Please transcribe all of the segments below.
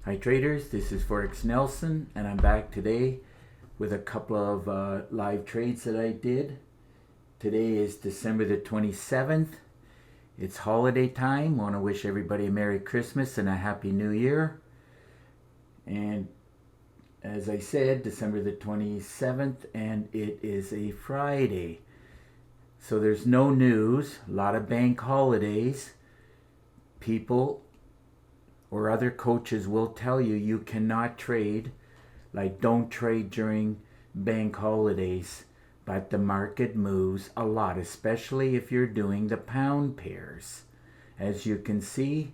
Hi traders, this is Forex Nelson and I'm back today with a couple of live trades that I did. Today is December the 27th. It's holiday time. I want to wish everybody a Merry Christmas and a Happy New Year. And as I said, December the 27th, and it is a Friday. So there's no news, a lot of bank holidays. People or other coaches will tell you you cannot trade, like don't trade during bank holidays, but the market moves a lot, especially if you're doing the pound pairs. As you can see,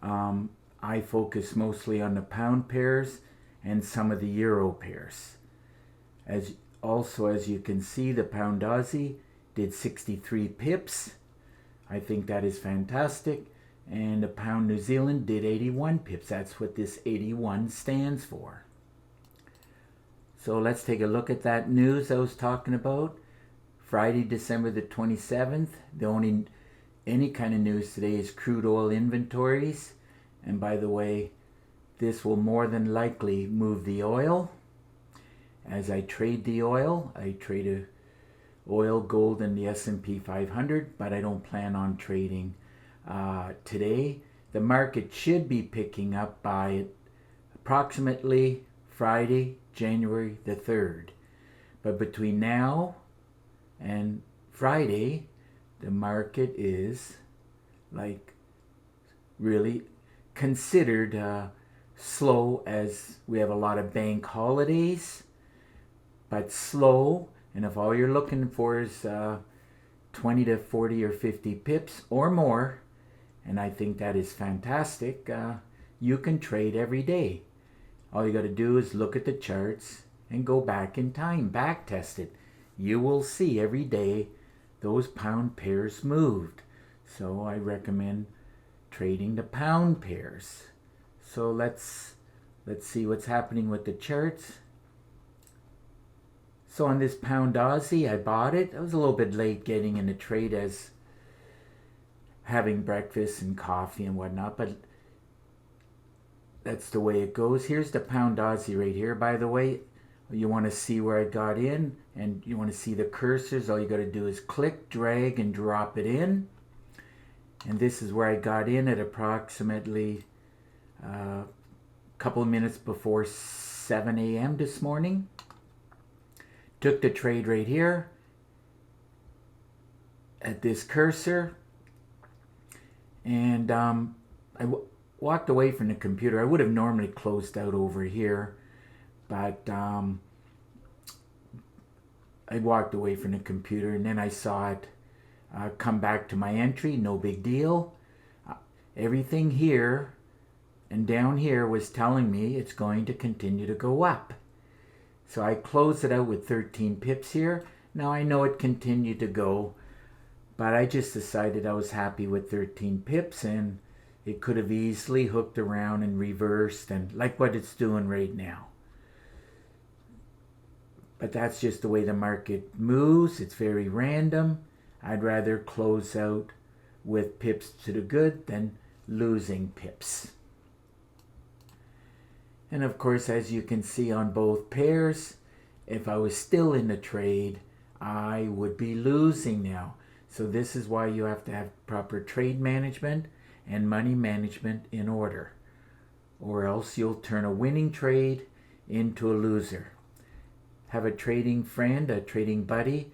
I focus mostly on the pound pairs and some of the euro pairs. As you can see, the pound Aussie did 63 pips. I think that is fantastic. And the pound New Zealand did 81 pips. That's what this 81 stands for. So let's take a look at that news I was talking about. Friday, December the 27th. Any kind of news today is crude oil inventories. And by the way, this will more than likely move the oil. As I trade the oil, I trade oil, gold, and the S&P 500, but I don't plan on trading today. The market should be picking up by approximately Friday, January the 3rd. But between now and Friday, the market is like really considered slow, as we have a lot of bank holidays, but slow. And if all you're looking for is 20 to 40 or 50 pips or more, and I think that is fantastic, you can trade every day. All you got to do is look at the charts and go back in time, back test it. You will see every day those pound pairs moved. So I recommend trading the pound pairs. So let's see what's happening with the charts. So on this pound Aussie, I bought it. I was a little bit late getting in the trade as having breakfast and coffee and whatnot, but that's the way it goes. Here's the pound Aussie right here, by the way. You want to see where I got in, and you want to see the cursors. All you got to do is click, drag, and drop it in. And this is where I got in at approximately a couple of minutes before 7 a.m. this morning. Took the trade right here at this cursor, and I walked away from the computer. I would have normally closed out over here, but I walked away from the computer, and then I saw it come back to my entry. No big deal. Everything here and down here was telling me it's going to continue to go up. So I closed it out with 13 pips here. Now I know it continued to go, but I just decided I was happy with 13 pips, and it could have easily hooked around and reversed, and like what it's doing right now. But that's just the way the market moves. It's very random. I'd rather close out with pips to the good than losing pips. And of course, as you can see on both pairs, if I was still in the trade, I would be losing now. So this is why you have to have proper trade management and money management in order, or else you'll turn a winning trade into a loser. Have a trading friend, a trading buddy,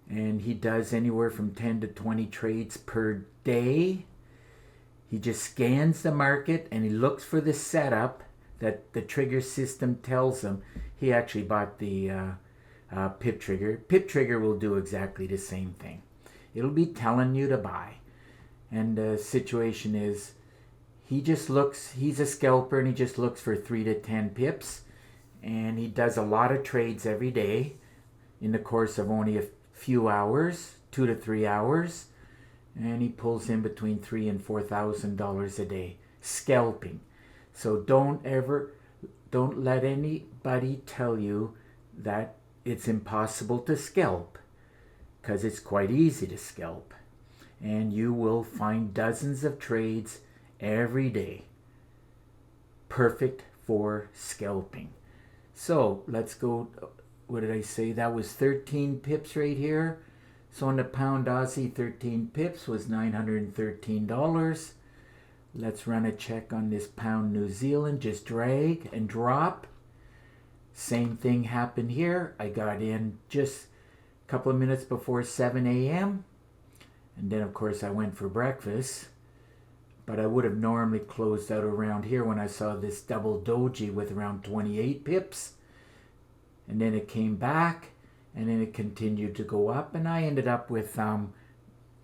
and he does anywhere from 10 to 20 trades per day. He just scans the market and he looks for the setup that the trigger system tells him. He actually bought the PIP trigger. PIP trigger will do exactly the same thing. It'll be telling you to buy. And the situation is, he's a scalper, and he just looks for 3 to 10 pips. And he does a lot of trades every day in the course of only a few hours, 2 to 3 hours. And he pulls in between $3,000 and $4,000 a day, scalping. So don't let anybody tell you that it's impossible to scalp, because it's quite easy to scalp. And you will find dozens of trades every day. perfect for scalping. So let's go. What did I say? That was 13 pips right here. So on the pound Aussie, 13 pips was $913. Let's run a check on this pound New Zealand. Just drag and drop. Same thing happened here. I got in just a couple of minutes before 7 a.m. And then, of course, I went for breakfast. But I would have normally closed out around here when I saw this double doji with around 28 pips. And then it came back, and then it continued to go up, and I ended up with the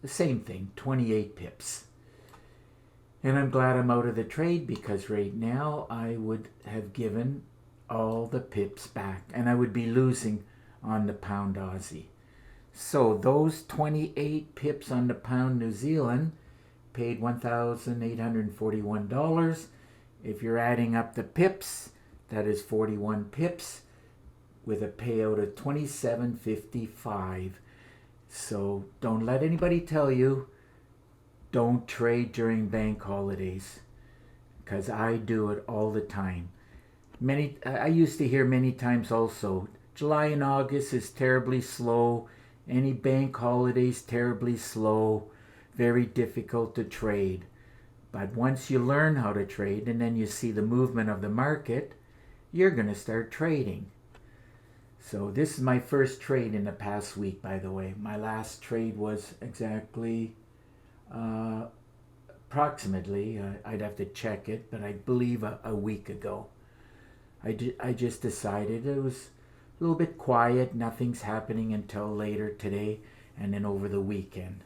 same thing, 28 pips. And I'm glad I'm out of the trade, because right now I would have given all the pips back, and I would be losing on the pound Aussie. So those 28 pips on the pound New Zealand paid $1,841. If you're adding up the pips, that is 41 pips with a payout of $27.55. So don't let anybody tell you don't trade during bank holidays, because I do it all the time. I used to hear many times also, July and August is terribly slow. Any bank holidays terribly slow. Very difficult to trade. But once you learn how to trade and then you see the movement of the market, you're going to start trading. So this is my first trade in the past week, by the way. My last trade was exactly, approximately, I'd have to check it, but I believe a week ago. I just decided it was a little bit quiet, nothing's happening until later today and then over the weekend.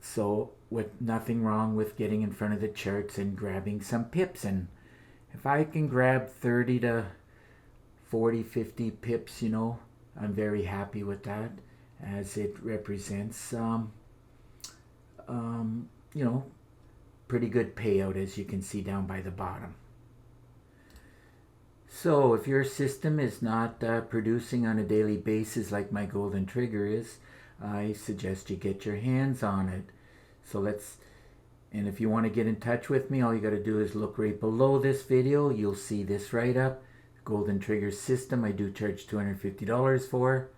So with nothing wrong with getting in front of the charts and grabbing some pips. And if I can grab 30 to 40, 50 pips, I'm very happy with that, as it represents, pretty good payout, as you can see down by the bottom. So if your system is not producing on a daily basis like my golden trigger is, I suggest you get your hands on it. So and if you want to get in touch with me, all you got to do is look right below this video. You'll see this right up. Golden Trigger System, I do charge $250 for.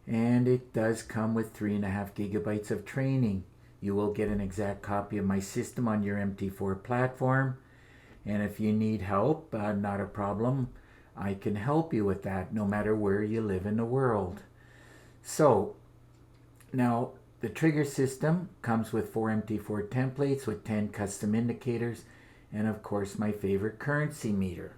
And it does come with 3.5 gigabytes of training. You will get an exact copy of my system on your MT4 platform. And if you need help, not a problem. I can help you with that no matter where you live in the world. So, now the trigger system comes with 4 MT4 templates with 10 custom indicators and of course my favorite currency meter.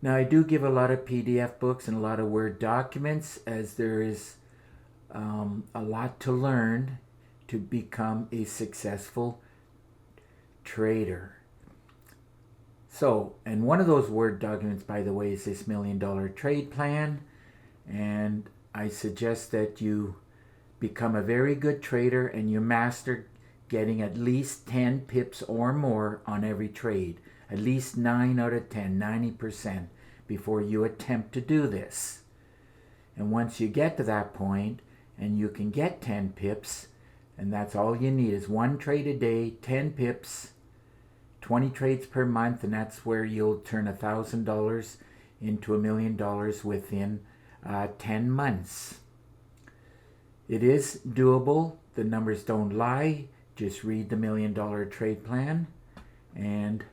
Now I do give a lot of PDF books and a lot of Word documents, as there is a lot to learn to become a successful trader. So, and one of those Word documents, by the way, is this $1 Million Trade Plan, and I suggest that you become a very good trader and you master getting at least 10 pips or more on every trade. At least 9 out of 10, 90%, before you attempt to do this. And once you get to that point and you can get 10 pips, and that's all you need is one trade a day, 10 pips, 20 trades per month, and that's where you'll turn $1,000 into $1 million within 10 months. It is doable. The numbers don't lie. Just read the $1 Million Trade Plan and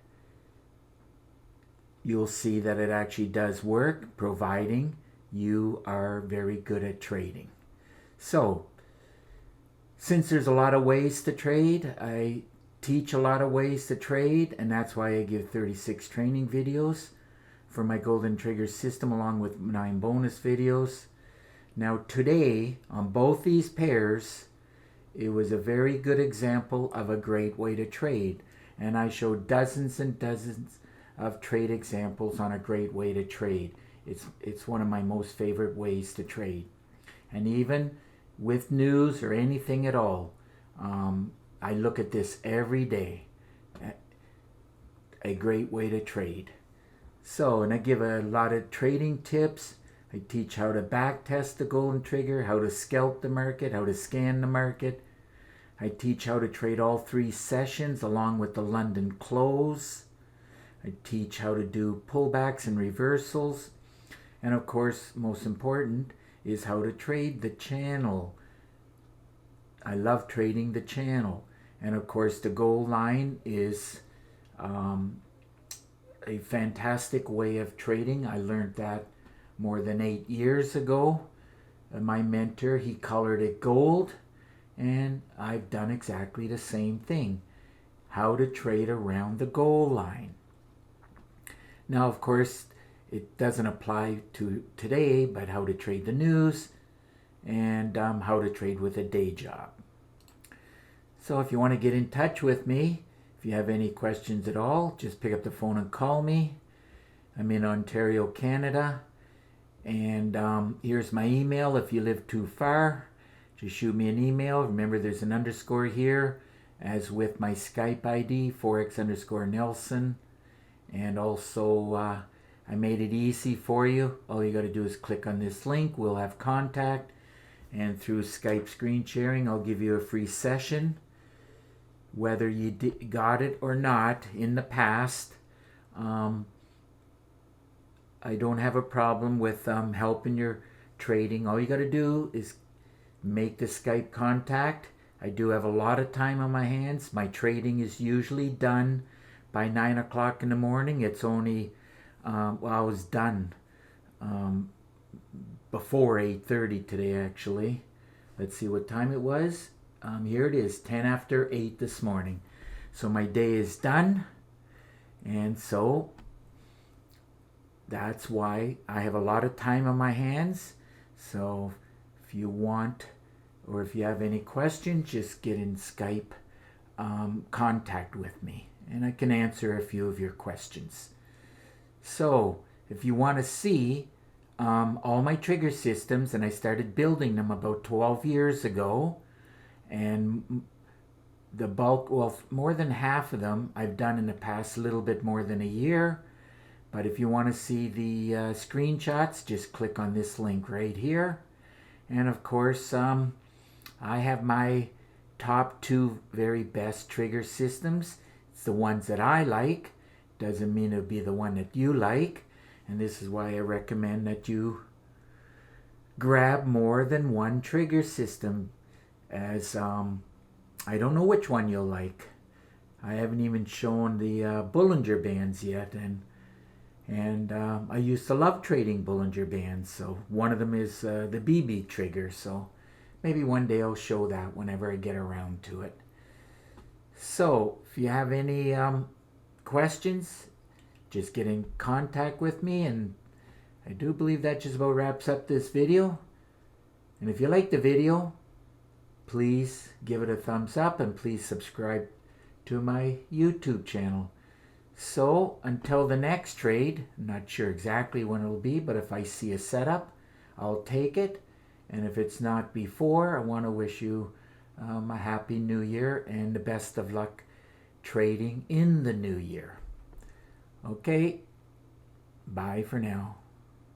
you'll see that it actually does work, providing you are very good at trading. So, since there's a lot of ways to trade, I teach a lot of ways to trade, and that's why I give 36 training videos for my Golden Trigger system, along with 9 bonus videos. Now today, on both these pairs, it was a very good example of a great way to trade. And I showed dozens and dozens of trade examples on a great way to trade. It's one of my most favorite ways to trade. And even with news or anything at all, I look at this every day. A great way to trade. So, and I give a lot of trading tips. I teach how to back test the golden trigger, how to scalp the market, how to scan the market, I teach how to trade all 3 sessions along with the London close. I teach how to do pullbacks and reversals. And of course, most important is how to trade the channel. I love trading the channel. And of course, the goal line is a fantastic way of trading. I learned that more than 8 years ago. My mentor, he colored it gold, and I've done exactly the same thing. How to trade around the goal line. Now, of course, it doesn't apply to today, but how to trade the news and how to trade with a day job. So if you want to get in touch with me, if you have any questions at all, just pick up the phone and call me. I'm in Ontario, Canada. And here's my email. If you live too far, just shoot me an email. Remember, there's an underscore here, as with my Skype ID, Forex_Nelson. And also, I made it easy for you. All you got to do is click on this link. We'll have contact. And through Skype screen sharing, I'll give you a free session. Whether you got it or not in the past, I don't have a problem with helping your trading. All you got to do is make the Skype contact. I do have a lot of time on my hands. My trading is usually done by 9 o'clock in the morning. It's only, I was done before 8:30 today, actually. Let's see what time it was. Here it is, 10 after 8 this morning. So my day is done. And so that's why I have a lot of time on my hands. So if you want, or if you have any questions, just get in Skype contact with me, and I can answer a few of your questions. So if you want to see all my trigger systems, and I started building them about 12 years ago, and the bulk, well, more than half of them I've done in the past little bit more than a year. But if you want to see the screenshots, just click on this link right here. And of course, I have my top 2 very best trigger systems. It's the ones that I like. Doesn't mean it'll be the one that you like. And this is why I recommend that you grab more than one trigger system, as I don't know which one you'll like. I haven't even shown the Bollinger Bands yet, and I used to love trading Bollinger Bands. So one of them is the BB trigger. So maybe one day I'll show that whenever I get around to it. So if you have any questions, just get in contact with me. And I do believe that just about wraps up this video. And if you like the video, please give it a thumbs up, and please subscribe to my YouTube channel. So until the next trade, I'm not sure exactly when it'll be, but if I see a setup, I'll take it. And if it's not before, I want to wish you a happy new year and the best of luck trading in the new year. Okay, bye for now.